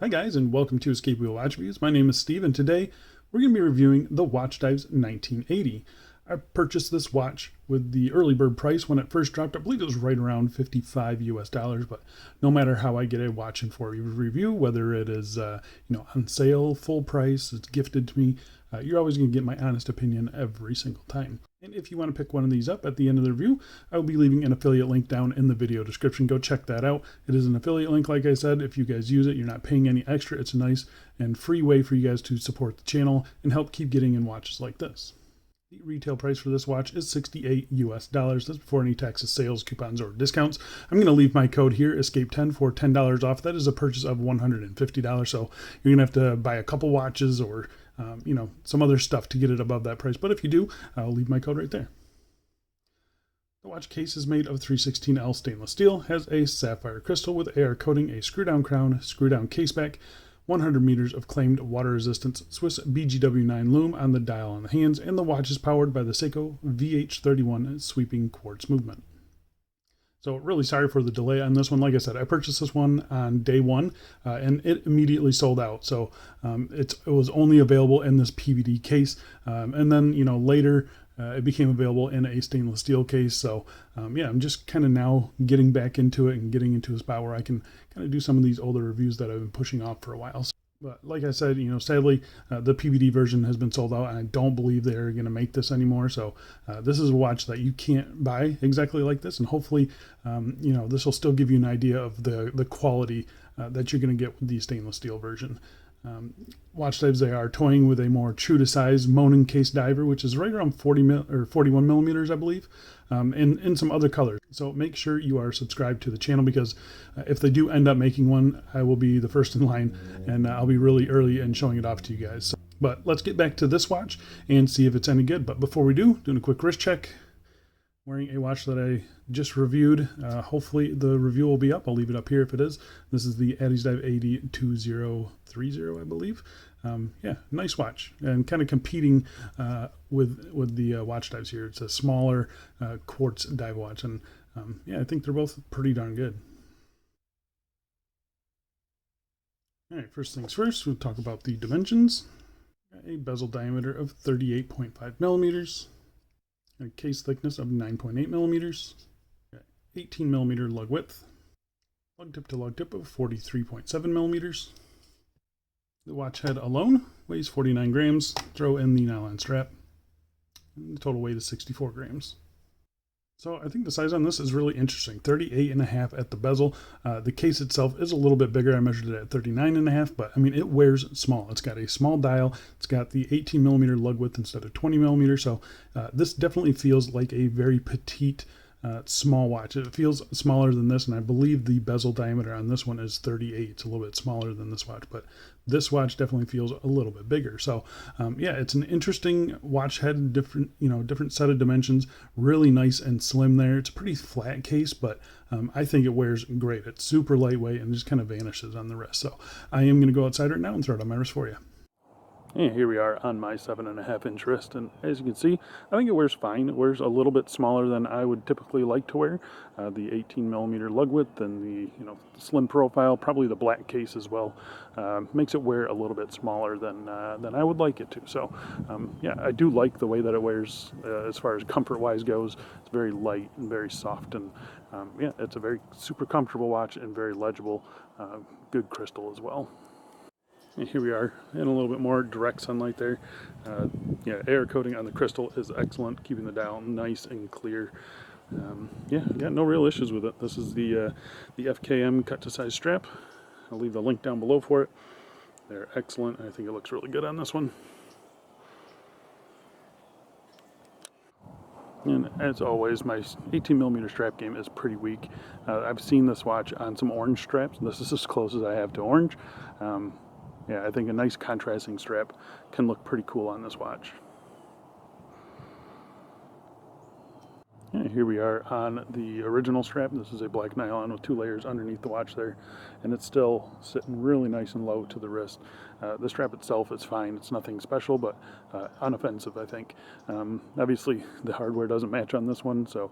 Hi guys, and welcome to Escape Wheel Watch Reviews. My name is Steve, and today we're going to be reviewing the Watchdives 1980. I purchased this watch with the early bird price when it first dropped. I believe it was right around $55 US, but no matter how I get a watch in for review, whether it is on sale, full price, it's gifted to me, you're always going to get my honest opinion every single time. And if you want to pick one of these up at the end of the review, I will be leaving an affiliate link down in the video description. Go check that out. It is an affiliate link, like I said. If you guys use it, you're not paying any extra. It's a nice and free way for you guys to support the channel and help keep getting in watches like this. The retail price for this watch is $68 US. That's before any taxes, sales, coupons, or discounts. I'm going to leave my code here, ESCAPE10, for $10 off. That is a purchase of $150. So you're going to have to buy a couple watches or some other stuff to get it above that price. But if you do, I'll leave my code right there. The watch case is made of 316L stainless steel, has a sapphire crystal with AR coating, a screw-down crown, screw-down caseback, 100 meters of claimed water resistance, Swiss BGW9 Lume on the dial on the hands, and the watch is powered by the Seiko VH31 sweeping quartz movement. So really sorry for the delay on this one. Like I said, I purchased this one on day one and it immediately sold out. So it was only available in this PVD case. And then, later it became available in a stainless steel case. So yeah, I'm just kind of now getting back into it and getting into a spot where I can kind of do some of these older reviews that I've been pushing off for a while. But like I said, sadly, the PVD version has been sold out, and I don't believe they're going to make this anymore. So this is a watch that you can't buy exactly like this, and hopefully, this will still give you an idea of the quality that you're going to get with the stainless steel version. Watchdives, they are toying with a more true to size Monin case diver, which is right around 41 millimeters, I believe, in some other colors. So make sure you are subscribed to the channel, because if they do end up making one, I will be the first in line, and I'll be really early in showing it off to you guys. But let's get back to this watch and see if it's any good. But before we do, doing a quick wrist check. Wearing a watch that I just reviewed. Hopefully the review will be up. I'll leave it up here if it is. This is the Watchdives WD2030, I believe. Yeah, nice watch, and kind of competing with the Watchdives here. It's a smaller quartz dive watch, and yeah, I think they're both pretty darn good. All right, first things first, we'll talk about the dimensions. A bezel diameter of 38.5 millimeters. A case thickness of 9.8 millimeters, 18 millimeter lug width, lug tip to lug tip of 43.7 millimeters. The watch head alone weighs 49 grams. Throw in the nylon strap, and the total weight is 64 grams. So I think the size on this is really interesting. 38.5 at the bezel. The case itself is a little bit bigger. I measured it at 39.5, but I mean, it wears small. It's got a small dial. It's got the 18 millimeter lug width instead of 20 millimeter. So this definitely feels like a very petite, small watch. It feels smaller than this, and I believe the bezel diameter on this one is 38. It's a little bit smaller than this watch, but this watch definitely feels a little bit bigger. So yeah, it's an interesting watch head, different set of dimensions, really nice and slim there. It's a pretty flat case, but I think it wears great. It's super lightweight and just kind of vanishes on the wrist. So I am going to go outside right now and throw it on my wrist for you. And here we are on my 7.5 inch wrist, and as you can see, I think it wears fine. It wears a little bit smaller than I would typically like to wear. The 18 millimeter lug width and the slim profile, probably the black case as well, makes it wear a little bit smaller than I would like it to. So yeah, I do like the way that it wears as far as comfort-wise goes. It's very light and very soft, and yeah, it's a very super comfortable watch and very legible. Good crystal as well. And here we are in a little bit more direct sunlight there. Yeah, air coating on the crystal is excellent, keeping the dial nice and clear. Yeah, got no real issues with it. This is the FKM cut to size strap. I'll leave the link down below for it. They're excellent. I think it looks really good on this one. And as always, my 18 millimeter strap game is pretty weak. I've seen this watch on some orange straps. This is as close as I have to orange. Yeah, I think a nice contrasting strap can look pretty cool on this watch. And here we are on the original strap. This is a black nylon with 2 layers underneath the watch there, and it's still sitting really nice and low to the wrist. The strap itself is fine. It's nothing special, but unoffensive, I think. Obviously, the hardware doesn't match on this one, so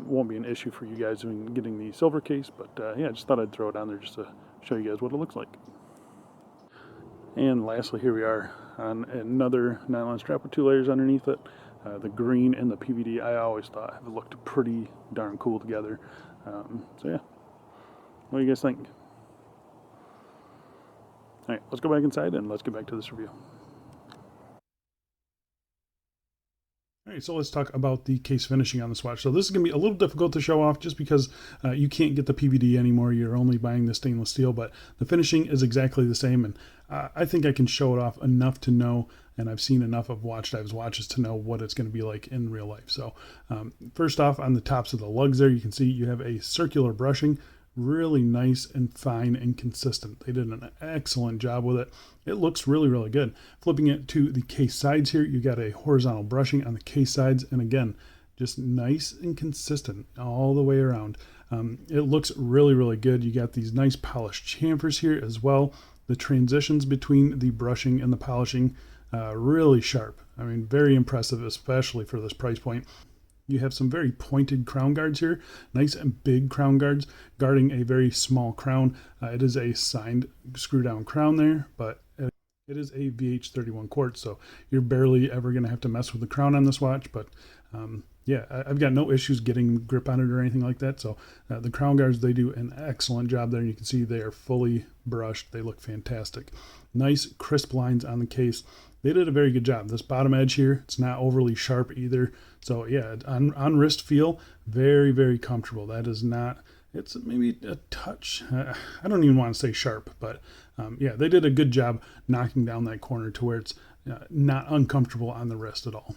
won't be an issue for you guys in getting the silver case, but yeah, I just thought I'd throw it on there just to show you guys what it looks like. And lastly, here we are on another nylon strap with 2 layers underneath it. The green and the PVD, I always thought have looked pretty darn cool together. So yeah, what do you guys think? All right, let's go back inside and let's get back to this review. All right, so let's talk about the case finishing on this watch. So this is going to be a little difficult to show off just because you can't get the PVD anymore. You're only buying the stainless steel, but the finishing is exactly the same. And I think I can show it off enough to know, and I've seen enough of Watchdives watches to know what it's going to be like in real life. So first off, on the tops of the lugs there, you can see you have a circular brushing. Really nice and fine and consistent. They did an excellent job with it. It looks really, really good. Flipping it to the case sides here, you got a horizontal brushing on the case sides, and again, just nice and consistent all the way around. It looks really, really good. You got these nice polished chamfers here as well. The transitions between the brushing and the polishing, really sharp. I mean, very impressive, especially for this price point. You have some very pointed crown guards here, nice and big crown guards guarding a very small crown. It is a signed screw down crown there, but it is a VH31 quartz, so you're barely ever going to have to mess with the crown on this watch. But yeah, I've got no issues getting grip on it or anything like that. So the crown guards, they do an excellent job there. You can see they are fully brushed. They look fantastic. Nice crisp lines on the case. They did a very good job. This bottom edge here, it's not overly sharp either. So yeah, on wrist feel, very, very comfortable. That is not, it's maybe a touch, I don't even want to say sharp, but yeah, they did a good job knocking down that corner to where it's not uncomfortable on the wrist at all.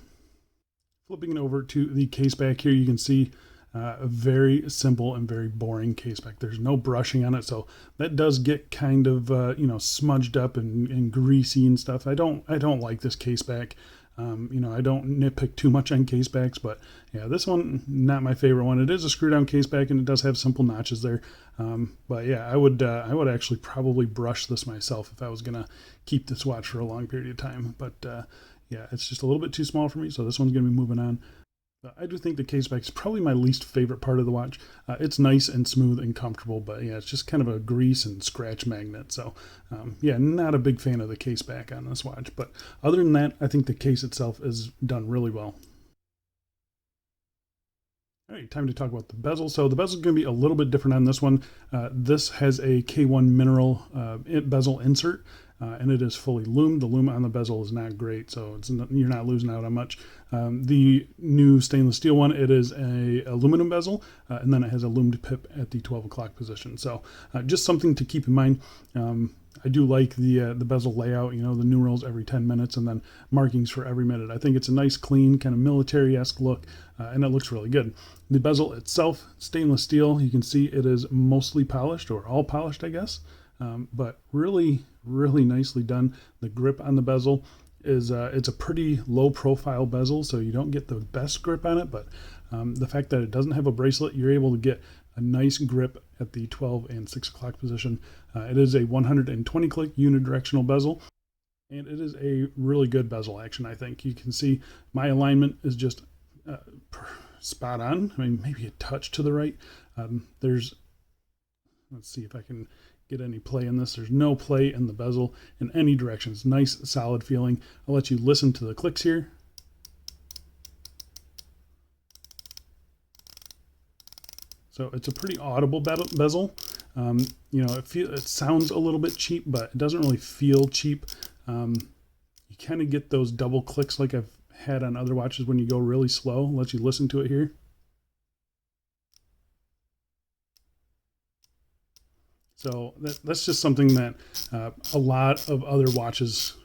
Flipping it over to the case back here, you can see a very simple and very boring case back. There's no brushing on it, so that does get kind of you know, smudged up and greasy and stuff. I don't like this case back. You know, I don't nitpick too much on case backs, but yeah, this one, not my favorite one. It is a screw down case back and it does have simple notches there. But yeah, I would actually probably brush this myself if I was gonna keep this watch for a long period of time. But yeah, it's just a little bit too small for me, so this one's gonna be moving on. I do think the case back is probably my least favorite part of the watch. It's nice and smooth and comfortable, but yeah, it's just kind of a grease and scratch magnet. So yeah, not a big fan of the case back on this watch. But other than that, I think the case itself is done really well. All right, time to talk about the bezel. So the bezel is going to be a little bit different on this one. This has a K1 mineral bezel insert. And it is fully lumed. The lume on the bezel is not great, so you're not losing out on much. The new stainless steel one, it is a aluminum bezel, and then it has a lumed pip at the 12 o'clock position. So just something to keep in mind. I do like the bezel layout, you know, the numerals every 10 minutes and then markings for every minute. I think it's a nice, clean, kind of military-esque look, and it looks really good. The bezel itself, stainless steel, you can see it is mostly polished, or all polished, I guess. But really, really nicely done. The grip on the bezel is it's a pretty low profile bezel, so you don't get the best grip on it, but the fact that it doesn't have a bracelet, you're able to get a nice grip at the 12 and 6 o'clock position. It is a 120 click unidirectional bezel, and it is a really good bezel action. I think you can see my alignment is just spot on. I mean, maybe a touch to the right. Let's see if I can get any play in this. There's no play in the bezel in any direction. It's nice, solid feeling. I'll let you listen to the clicks here. So it's a pretty audible bezel. You know, it sounds a little bit cheap, but it doesn't really feel cheap. You kind of get those double clicks like I've had on other watches when you go really slow. I'll let you listen to it here. So that's just something that a lot of other watches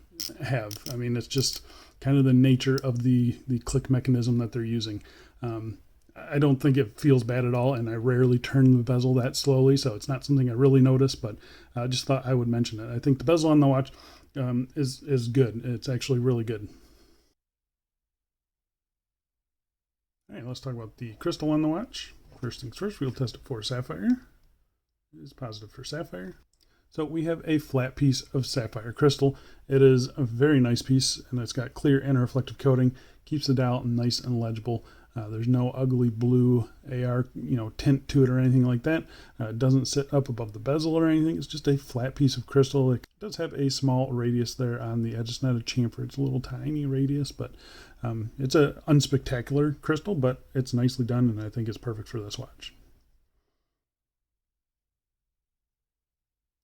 have. I mean, it's just kind of the nature of the click mechanism that they're using. I don't think it feels bad at all, and I rarely turn the bezel that slowly, so it's not something I really notice, but I just thought I would mention it. I think the bezel on the watch is good. It's actually really good. All right, let's talk about the crystal on the watch. First things first, we'll test it for sapphire. It is positive for sapphire. So we have a flat piece of sapphire crystal. It is a very nice piece, and it's got clear anti-reflective coating. Keeps the dial nice and legible. There's no ugly blue AR, tint to it or anything like that. It doesn't sit up above the bezel or anything. It's just a flat piece of crystal. It does have a small radius there on the edge. It's not a chamfer. It's a little tiny radius, but it's a unspectacular crystal, but it's nicely done, and I think it's perfect for this watch.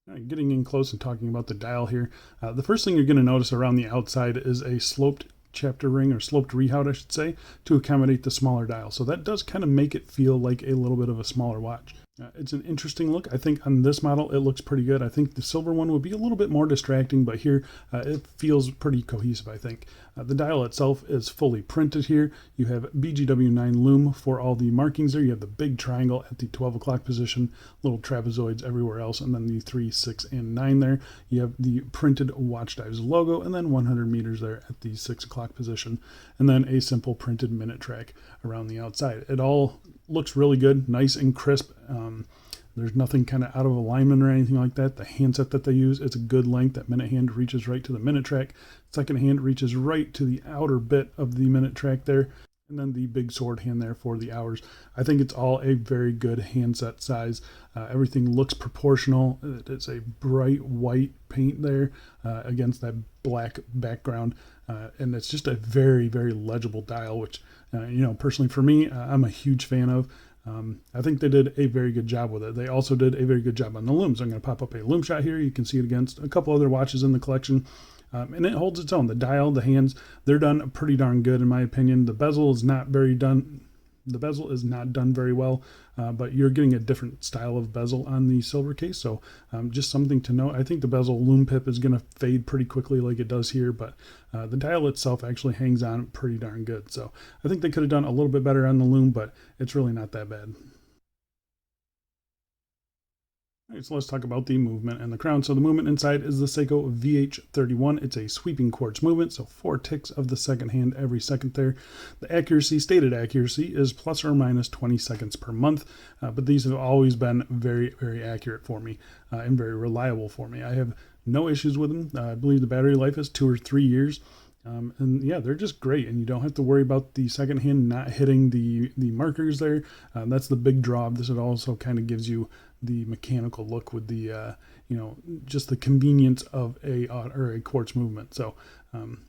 All right, getting in close and talking about the dial here, the first thing you're going to notice around the outside is a sloped chapter ring, or sloped rehaut I should say, to accommodate the smaller dial. So that does kind of make it feel like a little bit of a smaller watch. It's an interesting look. I think on this model it looks pretty good. I think the silver one would be a little bit more distracting, but here it feels pretty cohesive, I think. The dial itself is fully printed here. You have BGW9 Lume for all the markings there. You have the big triangle at the 12 o'clock position, little trapezoids everywhere else, and then the 3, 6, and 9 there. You have the printed Watchdives logo, and then 100 meters there at the 6 o'clock position, and then a simple printed minute track around the outside. It all looks really good, nice and crisp. There's nothing kind of out of alignment or anything like that. The handset that they use, it's a good length. That minute hand reaches right to the minute track. Second hand reaches right to the outer bit of the minute track there. And then the big sword hand there for the hours. I think it's all a very good handset size. Everything looks proportional. It's a bright white paint there against that black background. And it's just a very, very legible dial, which, personally for me, I'm a huge fan of. I think they did a very good job with it. They also did a very good job on the lume. So I'm going to pop up a lume shot here. You can see it against a couple other watches in the collection. And it holds its own. The dial, the hands, they're done pretty darn good in my opinion. The bezel is not very done. The bezel is not done very well, but you're getting a different style of bezel on the silver case. So just something to note. I think the bezel lume pip is going to fade pretty quickly like it does here, but the dial itself actually hangs on pretty darn good. So I think they could have done a little bit better on the lume, but it's really not that bad. All right, so let's talk about the movement and the crown. So the movement inside is the Seiko VH31. It's a sweeping quartz movement, so 4 ticks of the second hand every second there. The accuracy, stated accuracy, is plus or minus 20 seconds per month, but these have always been very, very accurate for me and very reliable for me. I have no issues with them. I believe the battery life is 2 or 3 years. And yeah, they're just great, and you don't have to worry about the second hand not hitting the markers there. That's the big draw of this. It also kind of gives you the mechanical look with the just the convenience of a quartz movement. So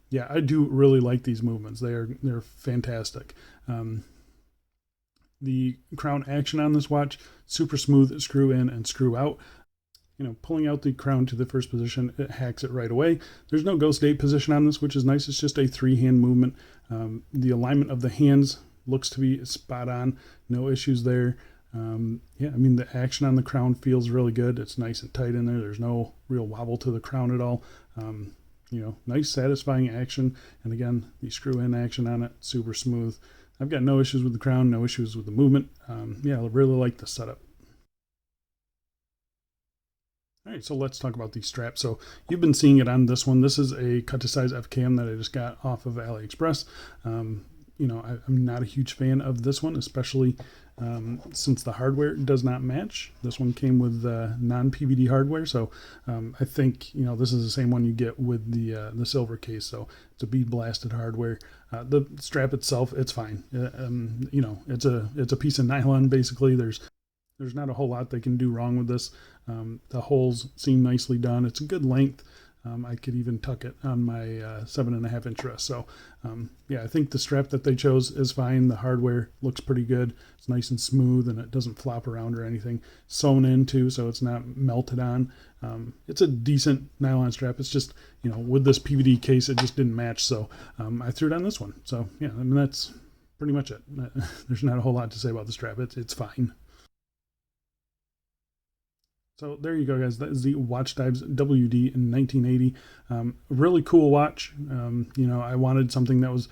yeah, I do really like these movements. They're fantastic. The crown action on this watch, super smooth, screw in and screw out. Pulling out the crown to the first position, it hacks it right away. There's no ghost date position on this, which is nice. It's just a 3-hand movement. The alignment of the hands looks to be spot on. No issues there. Yeah, I mean, the action on the crown feels really good. It's nice and tight in there. There's no real wobble to the crown at all. Nice, satisfying action. And again, the screw-in action on it, super smooth. I've got no issues with the crown, no issues with the movement. Yeah, I really like the setup. All right, so let's talk about the strap. So you've been seeing it on this one. This is a cut to size FKM that I just got off of AliExpress. I'm not a huge fan of this one, especially since the hardware does not match. This one came with non-PVD hardware, so I think this is the same one you get with the silver case. So it's a bead blasted hardware. The strap itself, it's fine. It's a piece of nylon basically. There's not a whole lot they can do wrong with this. The holes seem nicely done. It's a good length. I could even tuck it on my 7.5 inch wrist. So yeah, I think the strap that they chose is fine. The hardware looks pretty good. It's nice and smooth, and it doesn't flop around or anything. Sewn in too, so it's not melted on. It's a decent nylon strap. It's just, with this PVD case, it just didn't match. So I threw it on this one. So yeah, I mean, that's pretty much it. There's not a whole lot to say about the strap. It's fine. So there you go, guys. That is the Watchdives WD1980. Really cool watch. I wanted something that was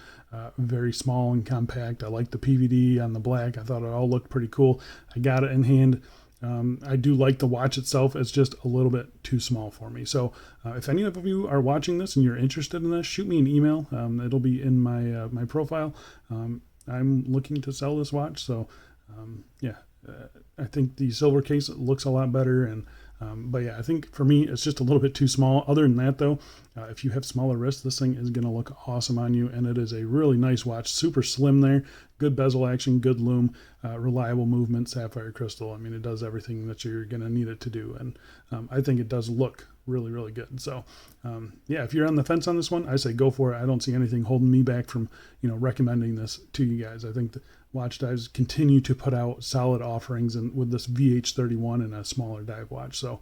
very small and compact. I like the PVD on the black. I thought it all looked pretty cool. I got it in hand. I do like the watch itself. It's just a little bit too small for me. So if any of you are watching this and you're interested in this, shoot me an email. It'll be in my profile. I'm looking to sell this watch. So yeah. I think the silver case looks a lot better, and But yeah, I think for me, it's just a little bit too small. Other than that, though, if you have smaller wrists, this thing is going to look awesome on you. And it is a really nice watch, super slim there, good bezel action, good lume, reliable movement, sapphire crystal. I mean, it does everything that you're going to need it to do. And I think it does look really, really good. So yeah, if you're on the fence on this one, I say go for it. I don't see anything holding me back from, recommending this to you guys. I think Watchdives continue to put out solid offerings, and with this VH31 and a smaller dive watch. So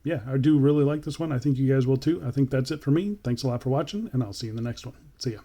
yeah, I do really like this one. I think you guys will too. I think that's it for me. Thanks a lot for watching, and I'll see you in the next one. See ya.